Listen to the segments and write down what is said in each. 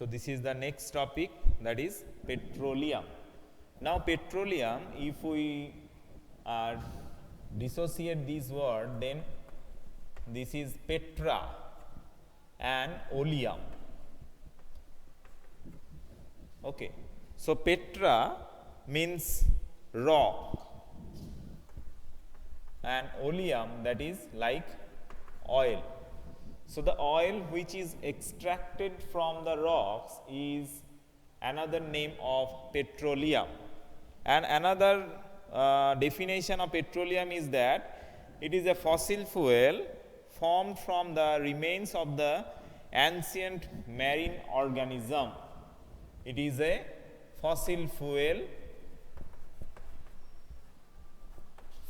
So this is the next topic, that is petroleum. Now petroleum, if we dissociate this word, then this is petra and oleum. Okay. So petra means rock and oleum, that is like oil. So the oil which is extracted from the rocks is another name of petroleum. And another definition of petroleum is that it is a fossil fuel formed from the remains of the ancient marine organism. It is a fossil fuel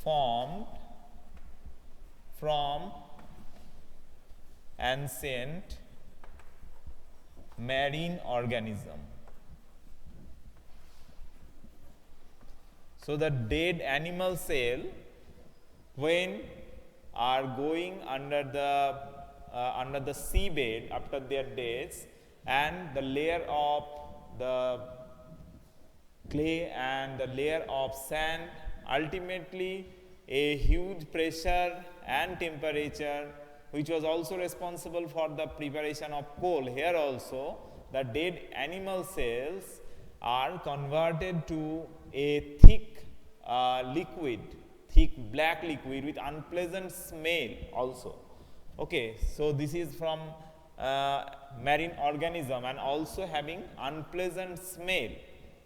formed from ancient marine organism. So the dead animal cell, when are going under the seabed after their deaths, and the layer of the clay and the layer of sand, ultimately a huge pressure and temperature, which was also responsible for the preparation of coal. Here also the dead animal cells are converted to a thick liquid, thick black liquid with unpleasant smell also. Okay, so this is from marine organism and also having unpleasant smell.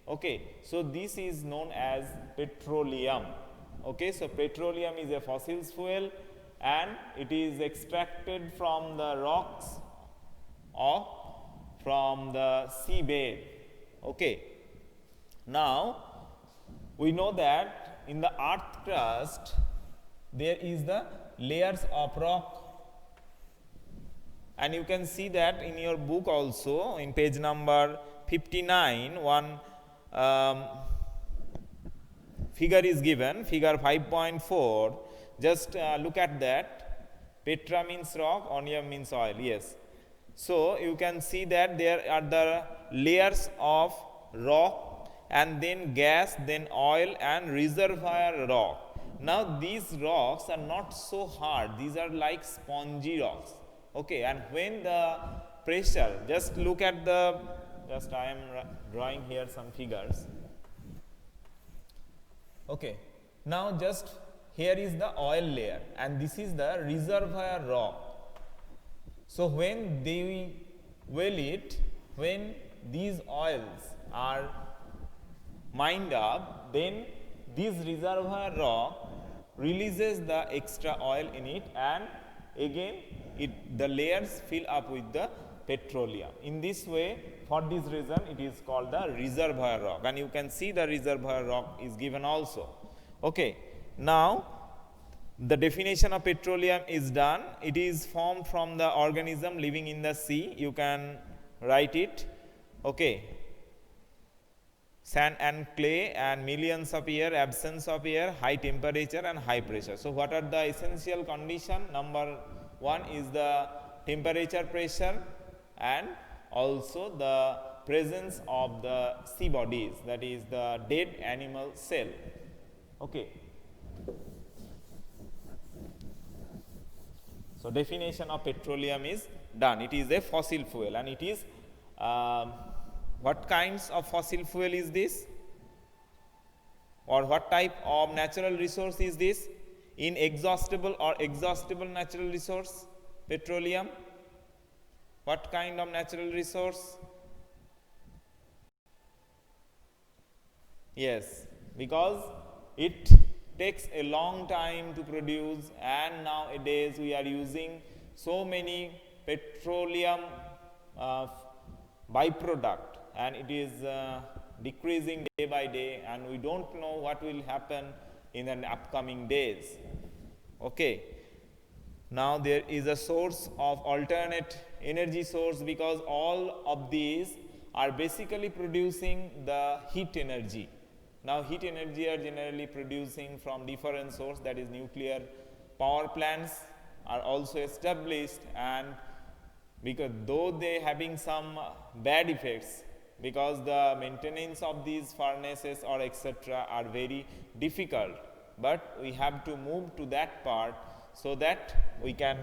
Okay, so this is known as petroleum. Okay, so petroleum is a fossil fuel and it is extracted from the rocks or from the seabed. Okay. Now we know that in the earth crust there is the layers of rock, and you can see that in your book also in page number 59 one figure is given, figure 5.4. Just look at that. Petra means rock, oleum means oil. Yes. So you can see that there are the layers of rock and then gas, then oil and reservoir rock. Now these rocks are not so hard, these are like spongy rocks. Okay, and when the pressure, just look at the, just I am drawing here some figures. Okay, now just here is the oil layer and this is the reservoir rock. So when they well it, when these oils are mined up, then this reservoir rock releases the extra oil in it, and again the layers fill up with the petroleum. In this way, for this reason it is called the reservoir rock, and you can see the reservoir rock is given also. Okay. Now the definition of petroleum is done. It is formed from the organism living in the sea. You can write it. Okay. Sand and clay and millions of years, absence of air, high temperature and high pressure. So what are the essential conditions? Number one is the temperature, pressure, and also the presence of the sea bodies, that is the dead animal cell. Okay. So definition of petroleum is done. It is a fossil fuel, and it is what kinds of fossil fuel is this, or what type of natural resource is this? Inexhaustible or exhaustible natural resource, petroleum. What kind of natural resource? Yes, because it takes a long time to produce, and nowadays we are using so many petroleum byproduct, and it is decreasing day by day, and we don't know what will happen in the upcoming days. Okay. Now there is a source of alternate energy source, because all of these are basically producing the heat energy. Now heat energy are generally producing from different source, that is nuclear power plants are also established, and because though they having some bad effects, because the maintenance of these furnaces or etc. are very difficult, but we have to move to that part so that we can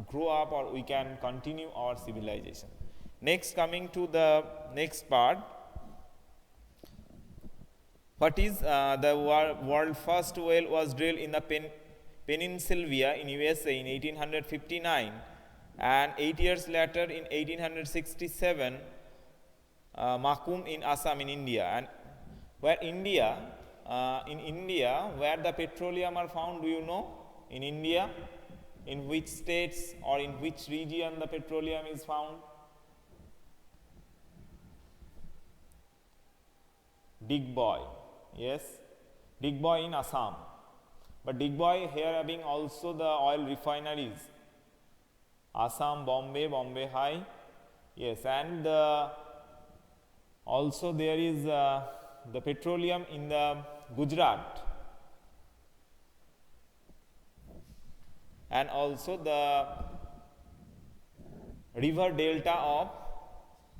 grow up or we can continue our civilization. Next, coming to the next part, what is the world first well was drilled in the Pennsylvania in USA in 1859, and 8 years later in 1867 Makum in Assam in India. And where India, in India, where the petroleum are found, do you know? In India, in which states or in which region the petroleum is found? Digboy, yes, Digboy in Assam. But Digboy here having also the oil refineries, Assam, Bombay, Bombay High, yes, and also there is the petroleum in the Gujarat, and also the river delta of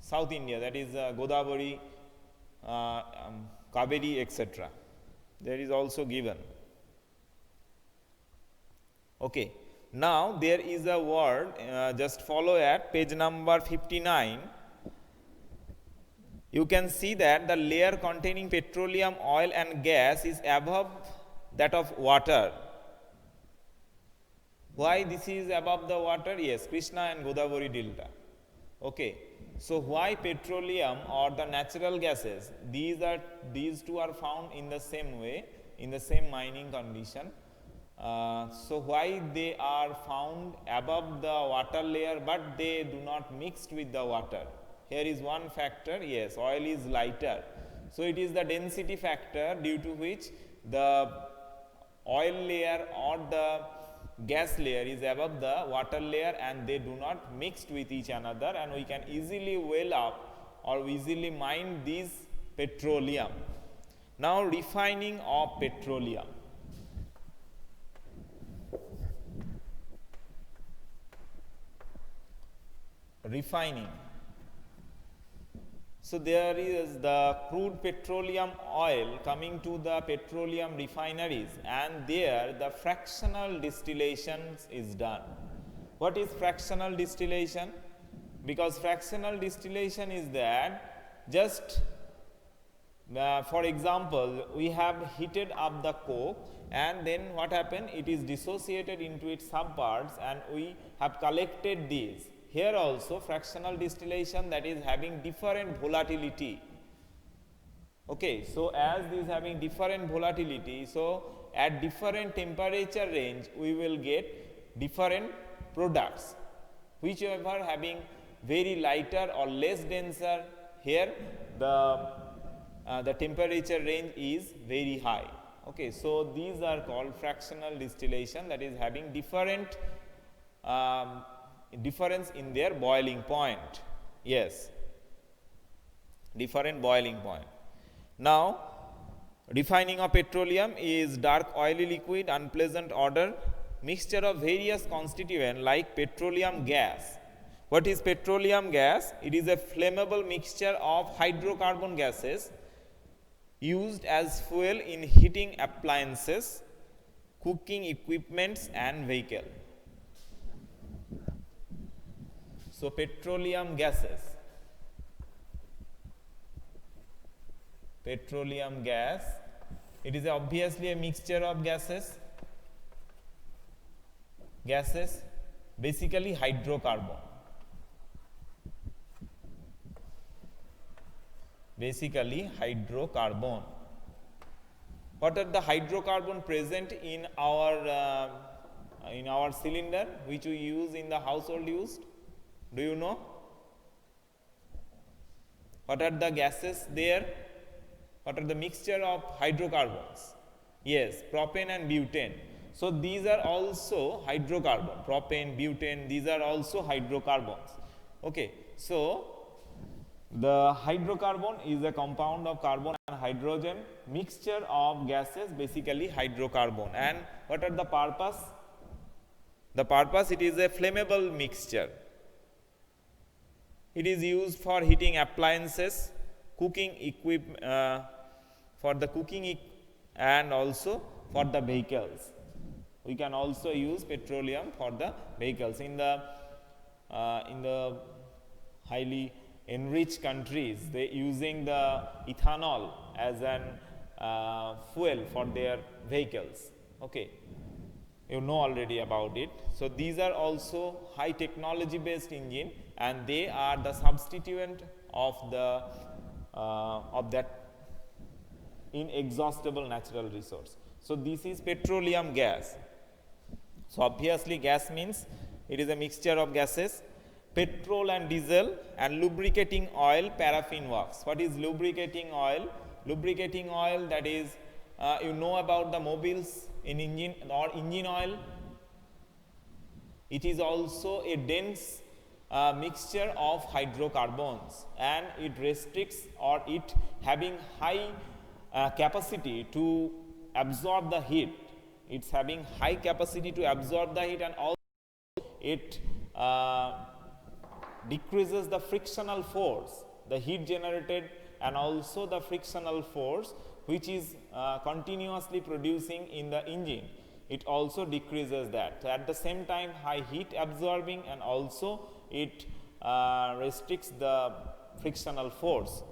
South India, that is Godavari, Kaveri, etc. There is also given. Okay. Now there is a word, just follow at page number 59. You can see that the layer containing petroleum, oil and gas is above that of water. Why this is above the water? Yes, Krishna and Godavari delta. Okay. So why petroleum or the natural gases? These two are found in the same way, in the same mining condition. So why they are found above the water layer but they do not mixed with the water? Here is one factor. Yes, oil is lighter. So it is the density factor due to which the oil layer or the gas layer is above the water layer and they do not mixed with each another, and we can easily well up or easily mine these petroleum. Now refining of petroleum. Refining. So there is the crude petroleum oil coming to the petroleum refineries, and there the fractional distillation is done. What is fractional distillation? Because fractional distillation is that just for example, we have heated up the coke and then what happened? It is dissociated into its subparts and we have collected these. Here also fractional distillation, that is having different volatility. Okay, so as this having different volatility, so at different temperature range we will get different products. Whichever having very lighter or less denser, here the temperature range is very high. Okay, so these are called fractional distillation, that is having different difference in their boiling point. Yes, different boiling point. Now refining of petroleum is dark oily liquid, unpleasant odor, mixture of various constituents like petroleum gas. What is petroleum gas? It is a flammable mixture of hydrocarbon gases used as fuel in heating appliances, cooking equipments and vehicle. So petroleum gases, petroleum gas, it is obviously a mixture of gases, basically hydrocarbon, What are the hydrocarbon present in our cylinder which we use in the household used? Do you know? What are the gases there? What are the mixture of hydrocarbons? Yes, propane and butane. So these are also hydrocarbon. Propane, butane, these are also hydrocarbons. Okay, so the hydrocarbon is a compound of carbon and hydrogen, mixture of gases, basically hydrocarbon. And what are the purpose? The purpose, it is a flammable mixture. It is used for heating appliances, cooking for the cooking and also for the vehicles. We can also use petroleum for the vehicles. In the highly enriched countries, they using the ethanol as an fuel for their vehicles. Okay, you know already about it. So these are also high technology based engine, and they are the substituent of the of that inexhaustible natural resource. So this is petroleum gas. So obviously gas means it is a mixture of gases. Petrol and diesel and lubricating oil, paraffin wax. What is lubricating oil? Lubricating oil, that is, you know about the mobiles in engine or engine oil. It is also a dense mixture of hydrocarbons, and it restricts, or it having high capacity to absorb the heat. It's having high capacity to absorb the heat, and also it decreases the frictional force, the heat generated, and also the frictional force which is continuously producing in the engine. It also decreases that. So at the same time, high heat absorbing, and also it restricts the frictional force.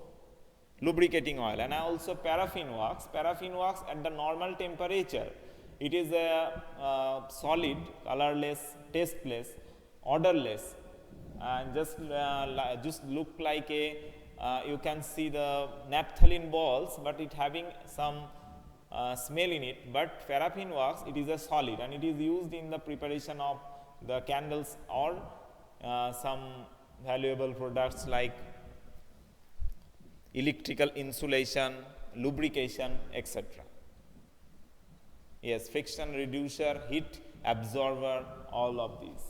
Lubricating oil. And also paraffin wax. Paraffin wax at the normal temperature, it is a solid, colorless, tasteless, odorless, and just look like a you can see the naphthalene balls, but it having some smell in it. But paraffin wax, it is a solid, and it is used in the preparation of the candles or some valuable products like electrical insulation, lubrication, etc. Yes, friction reducer, heat absorber, all of these.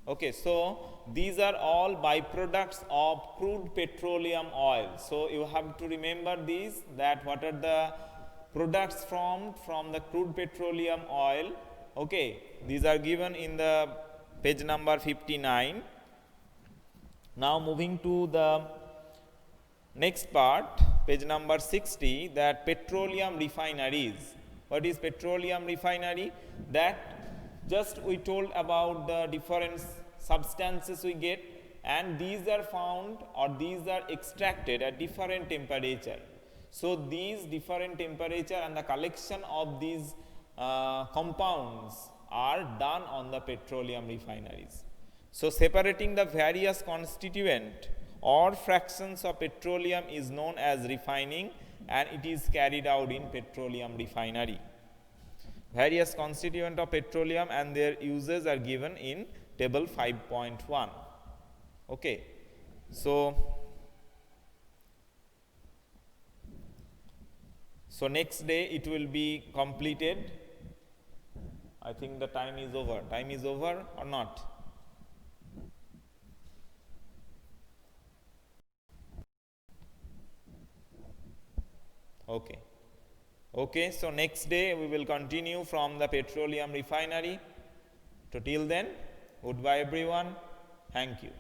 Okay, so these are all byproducts of crude petroleum oil. So you have to remember these, that what are the products from the crude petroleum oil. Okay, these are given in the page number 59. Now moving to the next part, page number 60, that petroleum refineries. What is petroleum refinery? That just we told about the different substances we get, and these are found, or these are extracted at different temperature. So these different temperature and the collection of these compounds are done on the petroleum refineries. So separating the various constituent or fractions of petroleum is known as refining, and it is carried out in petroleum refinery. Various constituent of petroleum and their uses are given in table 5.1. Okay. So next day it will be completed. I think the time is over. Time is over or not? Okay. Okay, so next day we will continue from the petroleum refinery. So till then, goodbye everyone. Thank you.